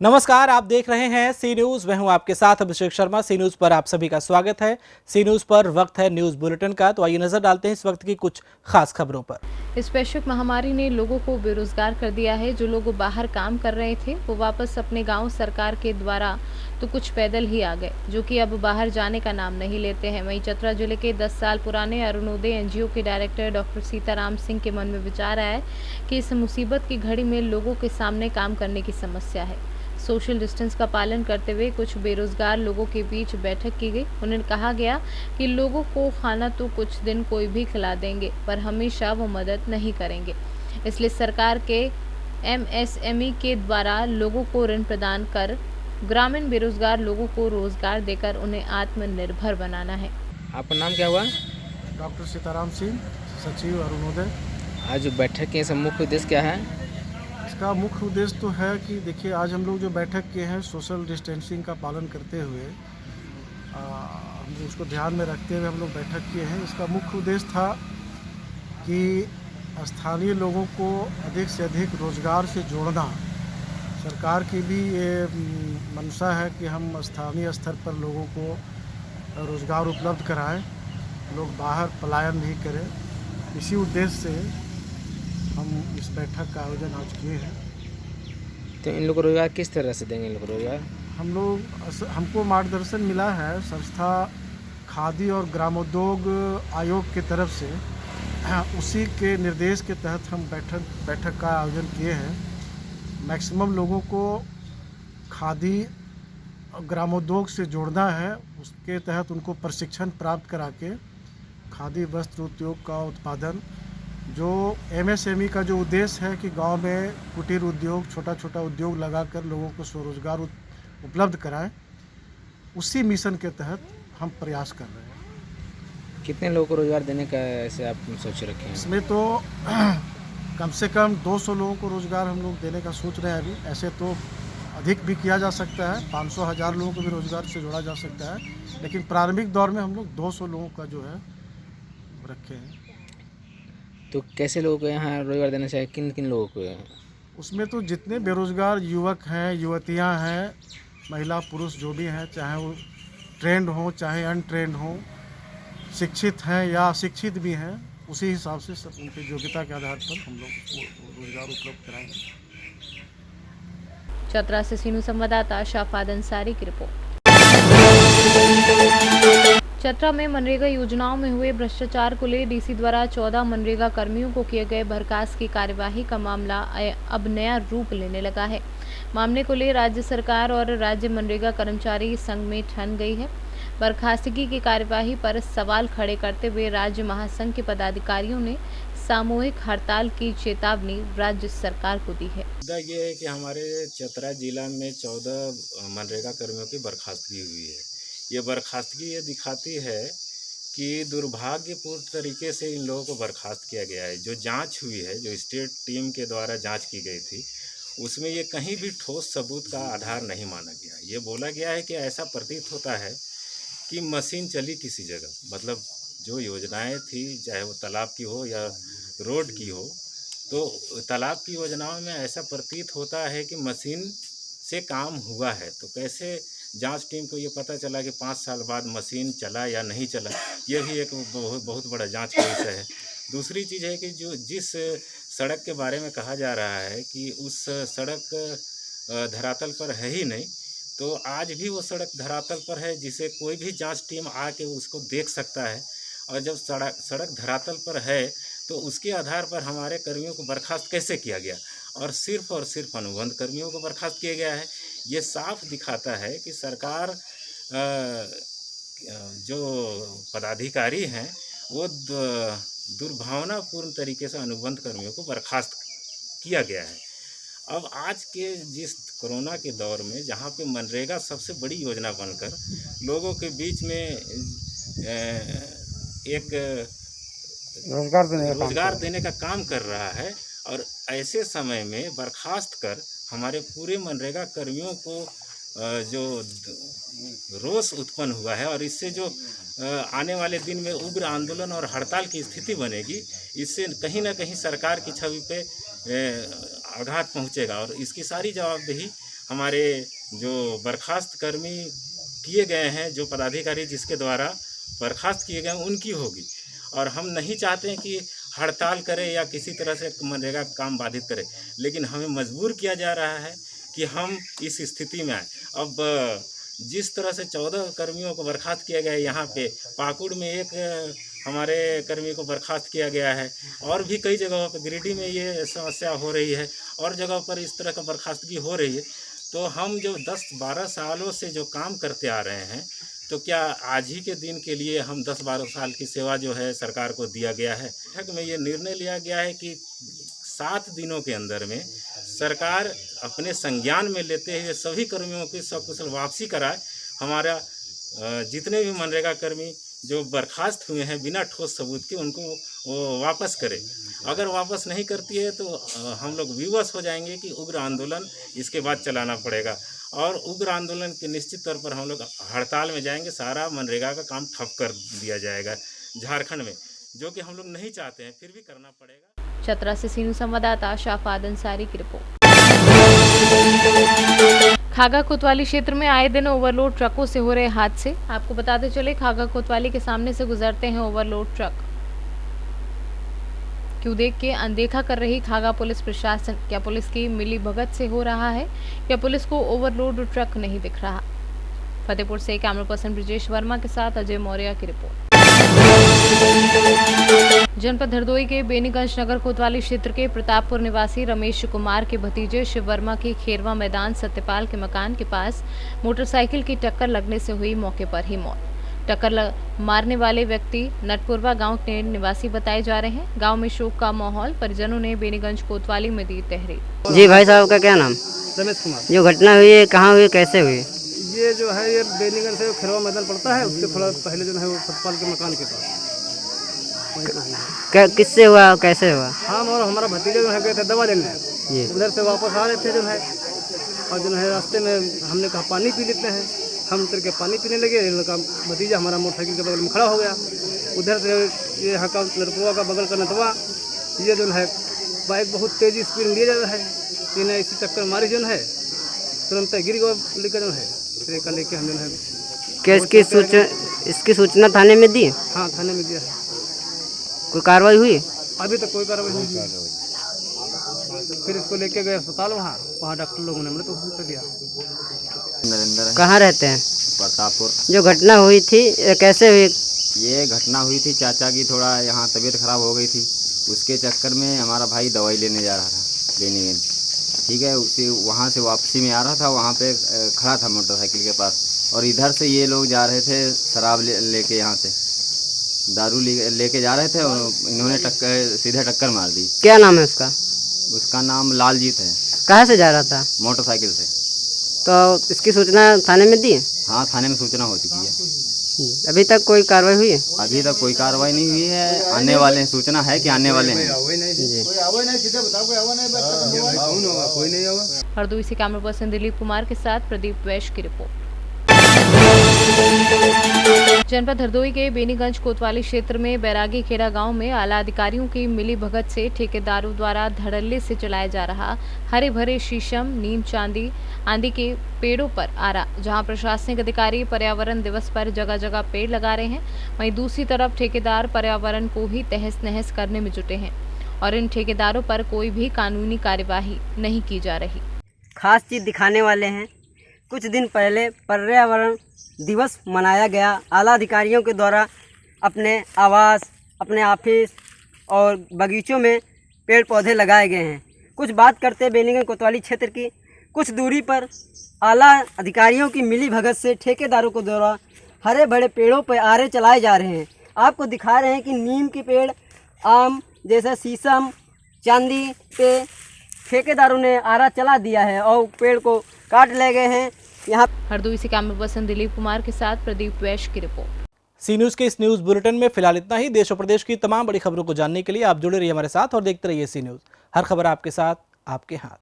नमस्कार, आप देख रहे हैं सी न्यूज। मैं हूं आपके साथ अभिषेक शर्मा। सी न्यूज पर आप सभी का स्वागत है। सी न्यूज पर वक्त है न्यूज बुलेटिन का, तो आइए नजर डालते हैं इस वक्त की कुछ खास खबरों पर। इस वैश्विक महामारी ने लोगों को बेरोजगार कर दिया है। जो लोग बाहर काम कर रहे थे वो वापस अपने गांव सरकार के द्वारा तो कुछ पैदल ही आ गए, जो कि अब बाहर जाने का नाम नहीं लेते हैं। वहीं चतरा जिले के 10 साल पुराने अरुणोदय एनजीओ के डायरेक्टर डॉक्टर सीताराम सिंह के मन में विचार आया है कि इस मुसीबत की घड़ी में लोगों के सामने काम करने की समस्या है। सोशल डिस्टेंस का पालन करते हुए कुछ बेरोजगार लोगों के बीच बैठक की गई। उन्हें कहा गया कि लोगों को खाना तो कुछ दिन कोई भी खिला देंगे, पर हमेशा वो मदद नहीं करेंगे। इसलिए सरकार के एमएसएमई के द्वारा लोगों को ऋण प्रदान कर ग्रामीण बेरोजगार लोगों को रोजगार देकर उन्हें आत्मनिर्भर बनाना है। आपका नाम क्या हुआ? डॉक्टर सीताराम सिंह, सचिव अरुणोदय। आज बैठक के मुख्य उद्देश्य क्या है? इसका मुख्य उद्देश्य तो है कि देखिए, आज हम लोग जो बैठक किए हैं सोशल डिस्टेंसिंग का पालन करते हुए, हम लोग उसको ध्यान में रखते हुए हम लोग बैठक किए हैं। इसका मुख्य उद्देश्य था कि स्थानीय लोगों को अधिक से अधिक रोजगार से जोड़ना। सरकार की भी ये मंशा है कि हम स्थानीय स्तर पर लोगों को रोजगार उपलब्ध कराएं, लोग बाहर पलायन नहीं करें। इसी उद्देश्य से हम इस बैठक का आयोजन आज किए हैं। तो इन लोग को रोजगार किस तरह से देंगे? इन लोग को रोजगार हमको मार्गदर्शन मिला है संस्था खादी और ग्रामोद्योग आयोग की तरफ से। उसी के निर्देश के तहत हम बैठक का आयोजन किए हैं। मैक्सिमम लोगों को खादी और ग्रामोद्योग से जोड़ना है। उसके तहत उनको प्रशिक्षण प्राप्त करा के खादी वस्त्र उद्योग का उत्पादन, जो एमएसएमई का जो उद्देश्य है कि गांव में कुटीर उद्योग, छोटा छोटा उद्योग लगाकर लोगों को स्वरोजगार उपलब्ध कराएं, उसी मिशन के तहत हम प्रयास कर रहे हैं। कितने लोगों को रोजगार देने का ऐसे आप सोच रखे हैं? इसमें तो कम से कम 200 लोगों को रोजगार हम लोग देने का सोच रहे हैं अभी। ऐसे तो अधिक भी किया जा सकता है, 500-1000 लोगों को भी रोजगार से जोड़ा जा सकता है, लेकिन प्रारंभिक दौर में हम लोग 200 लोगों का जो है रखे हैं। तो कैसे लोगों को यहाँ रोजगार देना चाहिए? किन किन लोगों को? उसमें तो जितने बेरोजगार युवक हैं, युवतियां हैं, महिला पुरुष जो भी हैं, चाहे वो ट्रेंड हो चाहे अनट्रेंड हो, शिक्षित हैं या अशिक्षित भी हैं, उसी हिसाब से सब उनकी योग्यता के आधार पर हम लोग रोजगार उपलब्ध कराएंगे। चतरा से सीनू संवाददाता शाफाद अंसारी की रिपोर्ट। चतरा में मनरेगा योजनाओं में हुए भ्रष्टाचार को ले डीसी द्वारा 14 मनरेगा कर्मियों को किए गए बर्खास्त की कार्यवाही का मामला अब नया रूप लेने लगा है। मामले को ले राज्य सरकार और राज्य मनरेगा कर्मचारी संघ में ठन गई है। बर्खास्तगी की कार्यवाही पर सवाल खड़े करते हुए राज्य महासंघ के पदाधिकारियों ने सामूहिक हड़ताल की चेतावनी राज्य सरकार को दी है। मुद्दा ये है कि हमारे चतरा जिला में 14 मनरेगा कर्मियों की बर्खास्तगी हुई है। ये बर्खास्तगी ये दिखाती है कि दुर्भाग्यपूर्ण तरीके से इन लोगों को बर्खास्त किया गया है। जो जांच हुई है, जो स्टेट टीम के द्वारा जांच की गई थी, उसमें ये कहीं भी ठोस सबूत का आधार नहीं माना गया। ये बोला गया है कि ऐसा प्रतीत होता है कि मशीन चली किसी जगह, मतलब जो योजनाएं थी, चाहे वो तालाब की हो या रोड की हो, तो तालाब की योजनाओं में ऐसा प्रतीत होता है कि मशीन से काम हुआ है। तो कैसे जांच टीम को ये पता चला कि 5 साल बाद मशीन चला या नहीं चला? ये भी एक बहुत बड़ा जांच का विषय है। दूसरी चीज़ है कि जो जिस सड़क के बारे में कहा जा रहा है कि उस सड़क धरातल पर है ही नहीं, तो आज भी वो सड़क धरातल पर है, जिसे कोई भी जांच टीम आके उसको देख सकता है। और जब सड़क धरातल पर है तो उसके आधार पर हमारे कर्मियों को बर्खास्त कैसे किया गया? और सिर्फ अनुबंध कर्मियों को बर्खास्त किया गया है। ये साफ दिखाता है कि सरकार जो पदाधिकारी हैं वो दुर्भावनापूर्ण तरीके से अनुबंध कर्मियों को बर्खास्त किया गया है। अब आज के जिस कोरोना के दौर में, जहाँ पे मनरेगा सबसे बड़ी योजना बनकर लोगों के बीच में एक रोजगार देने का काम कर रहा है, और ऐसे समय में बर्खास्त कर हमारे पूरे मनरेगा कर्मियों को जो रोष उत्पन्न हुआ है, और इससे जो आने वाले दिन में उग्र आंदोलन और हड़ताल की स्थिति बनेगी, इससे कहीं ना कहीं सरकार की छवि पे आघात पहुंचेगा। और इसकी सारी जवाबदेही हमारे जो बर्खास्त कर्मी किए गए हैं, जो पदाधिकारी जिसके द्वारा बर्खास्त किए गए हैं, उनकी होगी। और हम नहीं चाहते हैं कि हड़ताल करे या किसी तरह से मनरेगा का काम बाधित करे, लेकिन हमें मजबूर किया जा रहा है कि हम इस स्थिति में आए। अब जिस तरह से 14 कर्मियों को बर्खास्त किया गया है, यहाँ पे पाकुड़ में एक हमारे कर्मी को बर्खास्त किया गया है, और भी कई जगहों पर गिरिडीह में ये समस्या हो रही है, और जगहों पर इस तरह का बर्खास्तगी हो रही है। तो हम जो 10-12 सालों से जो काम करते आ रहे हैं, तो क्या आज ही के दिन के लिए हम 10-12 साल की सेवा जो है सरकार को दिया गया है। बैठक में ये निर्णय लिया गया है कि 7 दिनों के अंदर में सरकार अपने संज्ञान में लेते हुए सभी कर्मियों की सकुशल वापसी कराए। हमारा जितने भी मनरेगा कर्मी जो बर्खास्त हुए हैं बिना ठोस सबूत के, उनको वो वापस करे। अगर वापस नहीं करती है तो हम लोग विवश हो जाएंगे कि उग्र आंदोलन इसके बाद चलाना पड़ेगा, और उग्र आंदोलन के निश्चित तौर पर हम लोग हड़ताल में जाएंगे। सारा मनरेगा का काम ठप कर दिया जाएगा झारखंड में, जो कि हम लोग नहीं चाहते हैं, फिर भी करना पड़ेगा। चतरा से सीनू संवाददाता शाफाद अंसारी की रिपोर्ट। खागा कोतवाली क्षेत्र में आए दिन ओवरलोड ट्रकों से हो रहे हादसे। आपको बताते चले, खागा कोतवाली के सामने से गुजरते हैं ओवरलोड ट्रक। क्यों देख के अनदेखा कर रही खागा पुलिस प्रशासन? क्या पुलिस की मिली भगत से हो रहा है, क्या पुलिस को ओवरलोड ट्रक नहीं दिख रहा? फतेहपुर से कैमरा पर्सन ब्रिजेश वर्मा के साथ अजय मौर्य की रिपोर्ट। जनपद हरदोई के बेनीगंज नगर कोतवाली क्षेत्र के प्रतापपुर निवासी रमेश कुमार के भतीजे शिव वर्मा की खेरवा मैदान सत्यपाल के मकान के पास मोटरसाइकिल की टक्कर लगने से हुई मौके पर ही मौत। टक्कर मारने वाले व्यक्ति नटपुरवा गांव के निवासी बताए जा रहे हैं। गांव में शोक का माहौल, परिजनों ने बेनीगंज कोतवाली में दी तहरीर। जी भाई साहब का क्या नाम? रमेश कुमार। जो घटना हुई है कहाँ हुई, कैसे हुई? ये जो है ये बेनीगंज से खेरवा मैदान पड़ता है, उसके थोड़ा पहले जो है वो सतपाल के मकान के पास वहीं पे हुई है। किससे हुआ और कैसे हुआ? हम और हमारा भतीजा जो है गए थे दवा लेने, जी। उधर से वापस आ रहे थे जो है, और जो है रास्ते में हमने कहा पानी पी लेते हैं। हम उतर के पानी पीने लगे, लड़का भतीजा हमारा मोटरसाइकिल के बगल में खड़ा हो गया। उधर से ये यहाँ का नरपुआ का बगल का नटवा, ये जो है बाइक बहुत तेज़ी स्पीड में लिए जा रहा है, इन्हें इसी टक्कर मारी जो है, तुरंत गिर गया लेकर जो है, फिर एक लेके हम जो है। क्या इसकी सूचना थाने में दी? हाँ, थाने में दिया है। कोई कार्रवाई हुई? अभी तक कोई कार्रवाई नहीं हुई। फिर इसको लेके गए अस्पताल, वहाँ डॉक्टर लोगों ने मृत घोषित दिया। नरेंद्र। कहाँ रहते हैं? प्रतापपुर। जो घटना हुई थी कैसे हुई? ये घटना हुई थी, चाचा की थोड़ा यहाँ तबीयत खराब हो गई थी, उसके चक्कर में हमारा भाई दवाई लेने जा रहा था बेनीगंज, ठीक है। उसी वहाँ से वापसी में आ रहा था, वहाँ पे खड़ा था मोटरसाइकिल के पास, और इधर से ये लोग जा रहे थे शराब लेके, यहाँ से दारू लेके जा रहे थे, और इन्होंने सीधे टक्कर मार दी। क्या नाम है उसका? उसका नाम लालजीत है। कहाँ से जा रहा था? मोटरसाइकिल से। तो इसकी सूचना थाने में दी? हाँ, थाने में सूचना हो चुकी है। अभी तक कोई कार्रवाई हुई है? अभी तक कोई कार्रवाई नहीं हुई है, आने वाले हैं, सूचना है कि आने वाले हैं। हरदोई से कैमरा पर्सन दिलीप कुमार के साथ प्रदीप वैश्य की रिपोर्ट। जनपद हरदोई के बेनीगंज कोतवाली क्षेत्र में बैरागी खेड़ा गांव में आला अधिकारियों की मिली भगत से ठेकेदारों द्वारा धड़ल्ले से चलाया जा रहा हरे भरे शीशम, नीम, चांदी आदि के पेड़ों पर आरा, जहां प्रशासनिक अधिकारी पर्यावरण दिवस पर जगह जगह पेड़ लगा रहे हैं, वहीं दूसरी तरफ ठेकेदार पर्यावरण को ही तहस नहस करने में जुटे हैं और इन ठेकेदारों पर कोई भी कानूनी कार्यवाही नहीं की जा रही। खास चीज़ दिखाने वाले हैं। कुछ दिन पहले पर्यावरण दिवस मनाया गया। आला अधिकारियों के द्वारा अपने आवास, अपने ऑफिस और बगीचों में पेड़ पौधे लगाए गए हैं। कुछ बात करते हैं बेनीगंज कोतवाली क्षेत्र की। कुछ दूरी पर आला अधिकारियों की मिली भगत से ठेकेदारों के द्वारा हरे भरे पेड़ों पर आरे चलाए जा रहे हैं। आपको दिखा रहे हैं कि नीम के पेड़, आम जैसा शीशम, चांदी पे ठेकेदारों ने आरा चला दिया है और पेड़ को काट ले गए हैं। यहाँ हरदोई से कैमरा पर्सन दिलीप कुमार के साथ प्रदीप वैश्य की रिपोर्ट। सी न्यूज के इस न्यूज बुलेटिन में फिलहाल इतना ही। देश और प्रदेश की तमाम बड़ी खबरों को जानने के लिए आप जुड़े रहिए हमारे साथ और देखते रहिए सी न्यूज। हर खबर आपके साथ, आपके हाथ।